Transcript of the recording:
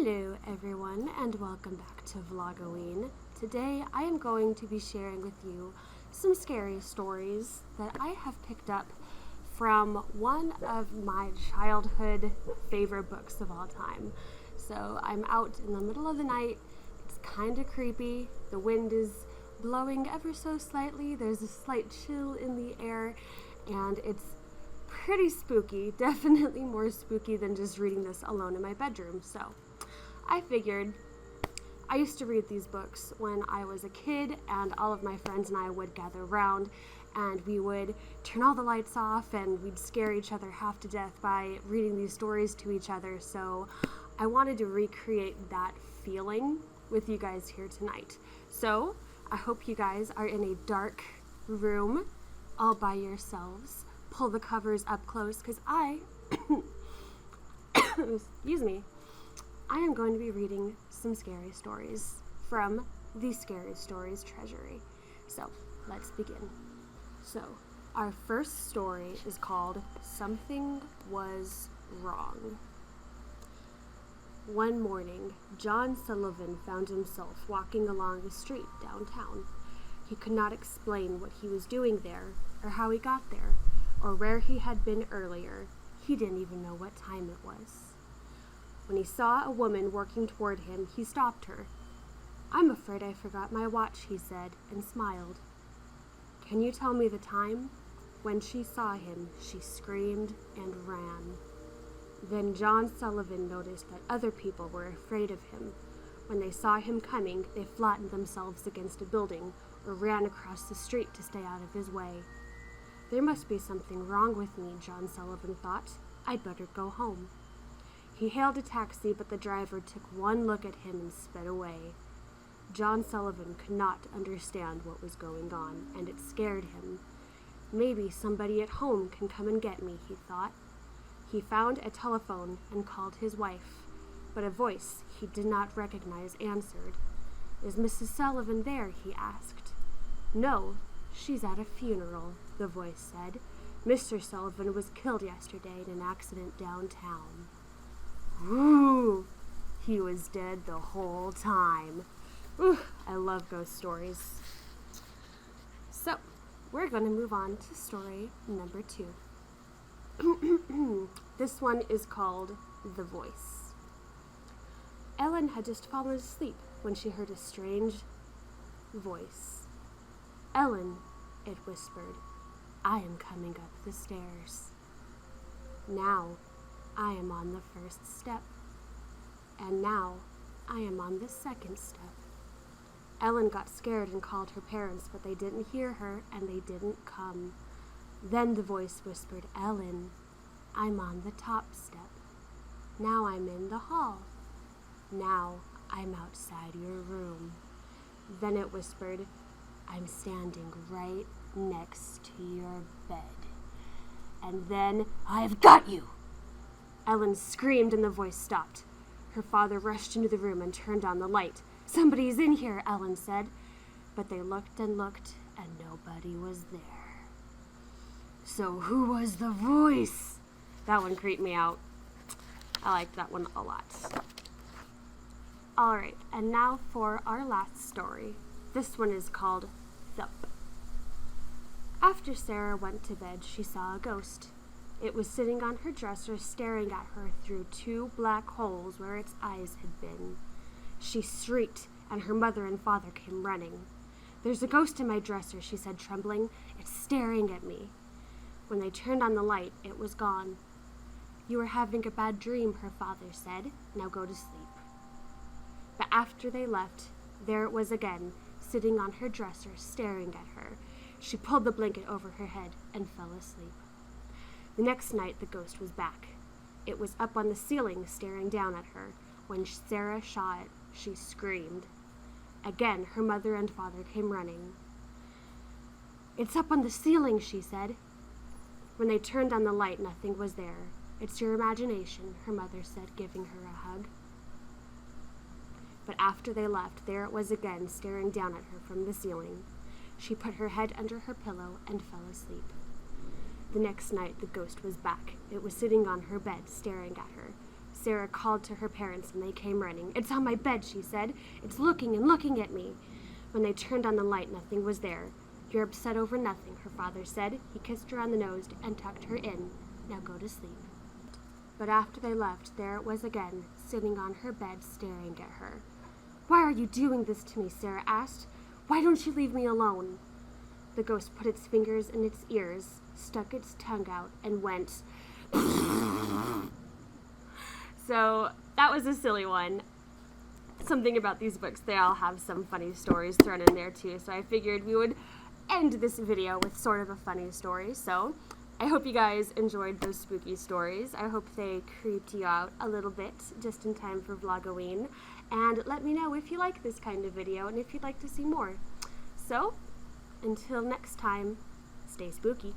Hello everyone and welcome back to Vlogoween. Today I am going to be sharing with you some scary stories that I have picked up from one of my childhood favorite books of all time. So I'm out in the middle of the night, it's kind of creepy, the wind is blowing ever so slightly, there's a slight chill in the air, and it's pretty spooky, definitely more spooky than just reading this alone in my bedroom. So I figured I used to read these books when I was a kid, and all of my friends and I would gather around and we would turn all the lights off and we'd scare each other half to death by reading these stories to each other. So I wanted to recreate that feeling with you guys here tonight. So I hope you guys are in a dark room all by yourselves. Pull the covers up close because excuse me, I am going to be reading some scary stories from the Scary Stories Treasury. So let's begin. So our first story is called Something Was Wrong. One morning, John Sullivan found himself walking along the street downtown. He could not explain what he was doing there or how he got there, or where he had been earlier. He didn't even know what time it was. When he saw a woman working toward him, he stopped her. "I'm afraid I forgot my watch," he said, and smiled. "Can you tell me the time?" When she saw him, she screamed and ran. Then John Sullivan noticed that other people were afraid of him. When they saw him coming, they flattened themselves against a building or ran across the street to stay out of his way. There must be something wrong with me, John Sullivan thought. I'd better go home. He hailed a taxi, but the driver took one look at him and sped away. John Sullivan could not understand what was going on, and it scared him. Maybe somebody at home can come and get me, he thought. He found a telephone and called his wife, but a voice he did not recognize answered. "Is Mrs. Sullivan there?" he asked. "No, she's at a funeral," the voice said. "Mr. Sullivan was killed yesterday in an accident downtown." Ooh, he was dead the whole time. Ooh, I love ghost stories. So, we're going to move on to story number 2. This one is called The Voice. Ellen had just fallen asleep when she heard a strange voice. "Ellen," it whispered, "I am coming up the stairs. Now I am on the first step, and now I am on the second step." Ellen got scared and called her parents, but they didn't hear her and they didn't come. Then the voice whispered, "Ellen, I'm on the top step. Now I'm in the hall. Now I'm outside your room." Then it whispered, "I'm standing right next to your bed. And then I've got you." Ellen screamed and the voice stopped. Her father rushed into the room and turned on the light. "Somebody's in here," Ellen said. But they looked and looked and nobody was there. So who was the voice? That one creeped me out. I liked that one a lot. Alright, and now for our last story. This one is called Thump. After Sarah went to bed, she saw a ghost. It was sitting on her dresser, staring at her through 2 black holes where its eyes had been. She shrieked, and her mother and father came running. "There's a ghost in my dresser," she said, trembling. "It's staring at me." When they turned on the light, it was gone. "You were having a bad dream," her father said. "Now go to sleep." But after they left, there it was again, sitting on her dresser, staring at her. She pulled the blanket over her head and fell asleep. The next night, the ghost was back. It was up on the ceiling, staring down at her. When Sarah saw it, she screamed. Again, her mother and father came running. "It's up on the ceiling," she said. When they turned on the light, nothing was there. "It's your imagination," her mother said, giving her a hug. But after they left, there it was again, staring down at her from the ceiling. She put her head under her pillow and fell asleep. The next night, the ghost was back. It was sitting on her bed, staring at her. Sarah called to her parents and they came running. "It's on my bed," she said. "It's looking and looking at me." When they turned on the light, nothing was there. "You're upset over nothing," her father said. He kissed her on the nose and tucked her in. "Now go to sleep." But after they left, there it was again, sitting on her bed, staring at her. "Why are you doing this to me?" Sarah asked. "Why don't you leave me alone?" The ghost put its fingers in its ears, stuck its tongue out, and went. So that was a silly one. Something about these books, they all have some funny stories thrown in there too, so I figured we would end this video with sort of a funny story. So I hope you guys enjoyed those spooky stories. I hope they creeped you out a little bit just in time for Vlogoween. And let me know if you like this kind of video and if you'd like to see more. So, until next time, stay spooky.